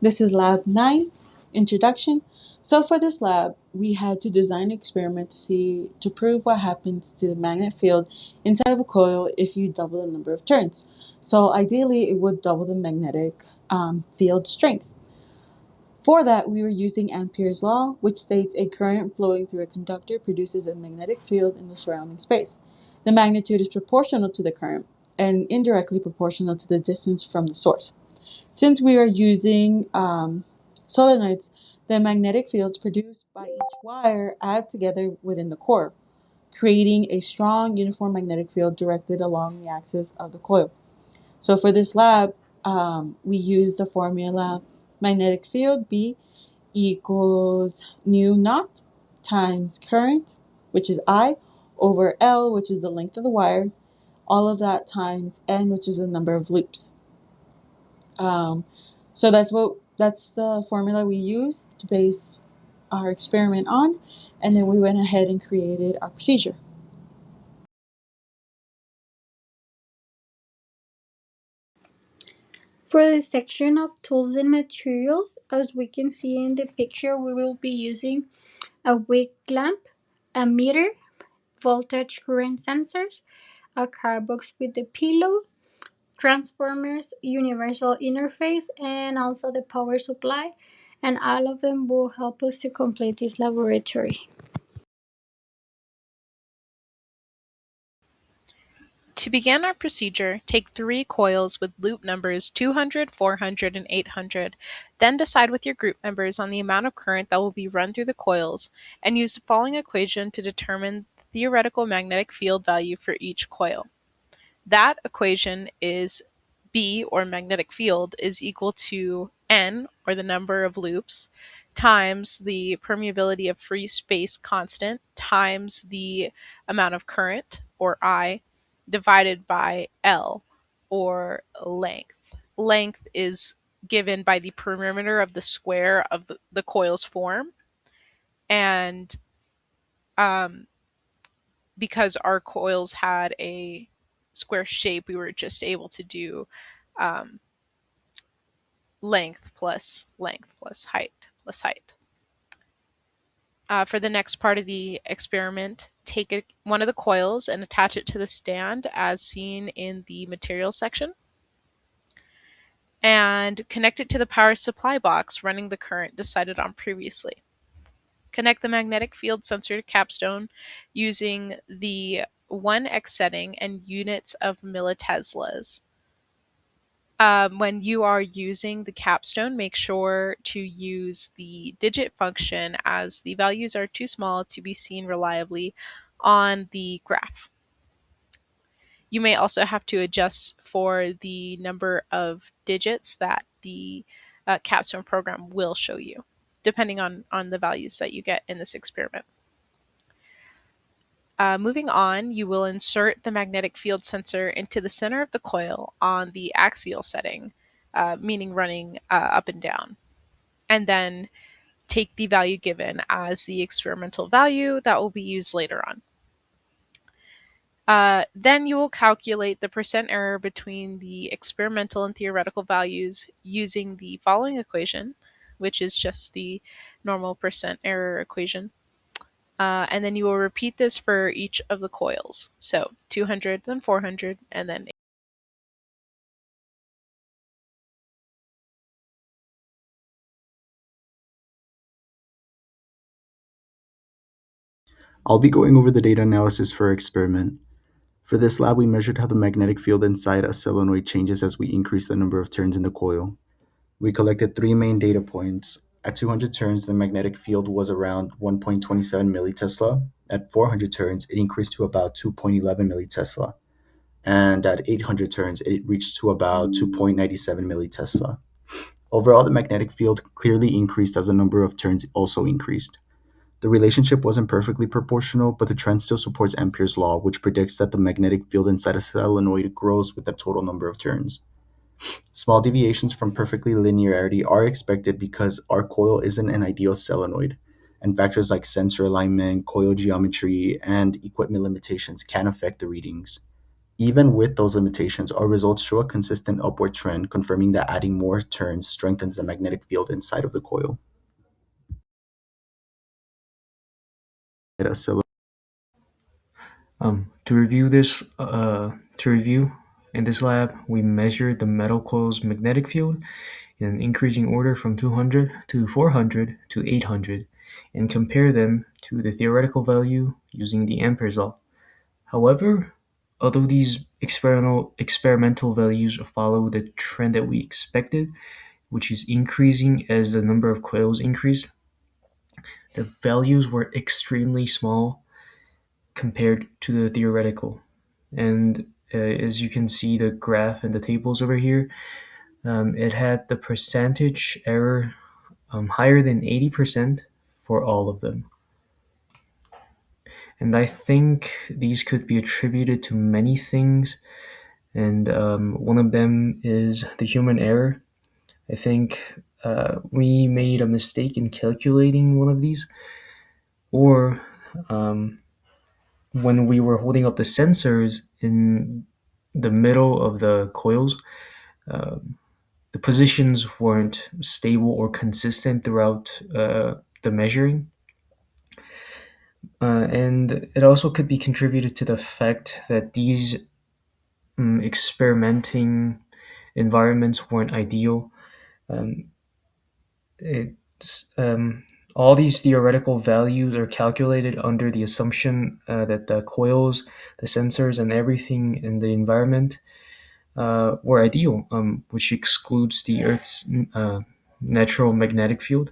This is Lab 9, Introduction. So for this lab, we had to design an experiment to prove what happens to the magnet field inside of a coil if you double the number of turns. So ideally, it would double the magnetic field strength. For that, we were using Ampere's law, which states a current flowing through a conductor produces a magnetic field in the surrounding space. The magnitude is proportional to the current and indirectly proportional to the distance from the source. Since we are using solenoids, the magnetic fields produced by each wire add together within the core, creating a strong uniform magnetic field directed along the axis of the coil. So for this lab, we use the formula magnetic field B equals nu naught times current, which is I, over L, which is the length of the wire, all of that times N, which is the number of loops. Um, so that's the formula we used to base our experiment on, and then we went ahead and created our procedure. For the section of tools and materials, as we can see in the picture, we will be using a wick lamp, a meter, voltage current sensors, a card box with the pillow, transformers, universal interface, and also the power supply. And all of them will help us to complete this laboratory. To begin our procedure, take 3 coils with loop numbers 200, 400, and 800. Then decide with your group members on the amount of current that will be run through the coils, and use the following equation to determine the theoretical magnetic field value for each coil. That equation is B, or magnetic field, is equal to N, or the number of loops, times the permeability of free space constant, times the amount of current, or I, divided by L, or length. Length is given by the perimeter of the square of the coil's form, and um, because our coils had a square shape, we were just able to do um, length plus height plus height. For the next part of the experiment, take one of the coils and attach it to the stand as seen in the materials section, and connect it to the power supply box running the current decided on previously. Connect the magnetic field sensor to capstone using the 1x setting and units of milliteslas. When you are using the capstone, make sure to use the digit function as the values are too small to be seen reliably on the graph. You may also have to adjust for the number of digits that the capstone program will show you, depending on the values that you get in this experiment. Moving on, you will insert the magnetic field sensor into the center of the coil on the axial setting, meaning running up and down, and then take the value given as the experimental value that will be used later on. Then you will calculate the percent error between the experimental and theoretical values using the following equation, which is just the normal percent error equation. And then you will repeat this for each of the coils. So 200, then 400, and then I'll be going over the data analysis for our experiment. For this lab, we measured how the magnetic field inside a solenoid changes as we increase the number of turns in the coil. We collected 3 main data points. At 200 turns, the magnetic field was around 1.27 millitesla. At 400 turns, it increased to about 2.11 millitesla. And at 800 turns, it reached to about 2.97 millitesla. Overall, the magnetic field clearly increased as the number of turns also increased. The relationship wasn't perfectly proportional, but the trend still supports Ampere's law, which predicts that the magnetic field inside a solenoid grows with the total number of turns. Small deviations from perfectly linearity are expected because our coil isn't an ideal solenoid, and factors like sensor alignment, coil geometry, and equipment limitations can affect the readings. Even with those limitations, our results show a consistent upward trend, confirming that adding more turns strengthens the magnetic field inside of the coil. To review, in this lab, we measured the metal coil's magnetic field in an increasing order from 200 to 400 to 800 and compare them to the theoretical value using the Ampere's law. However, although these experimental values follow the trend that we expected, which is increasing as the number of coils increased, the values were extremely small compared to the theoretical. And as you can see the graph and the tables over here, it had the percentage error higher than 80% for all of them. And I think these could be attributed to many things, and one of them is the human error. I think we made a mistake in calculating one of these, or when we were holding up the sensors in the middle of the coils, the positions weren't stable or consistent throughout the measuring. And it also could be contributed to the fact that these experimenting environments weren't ideal. It's all these theoretical values are calculated under the assumption that the coils, the sensors, and everything in the environment were ideal, which excludes the Earth's natural magnetic field.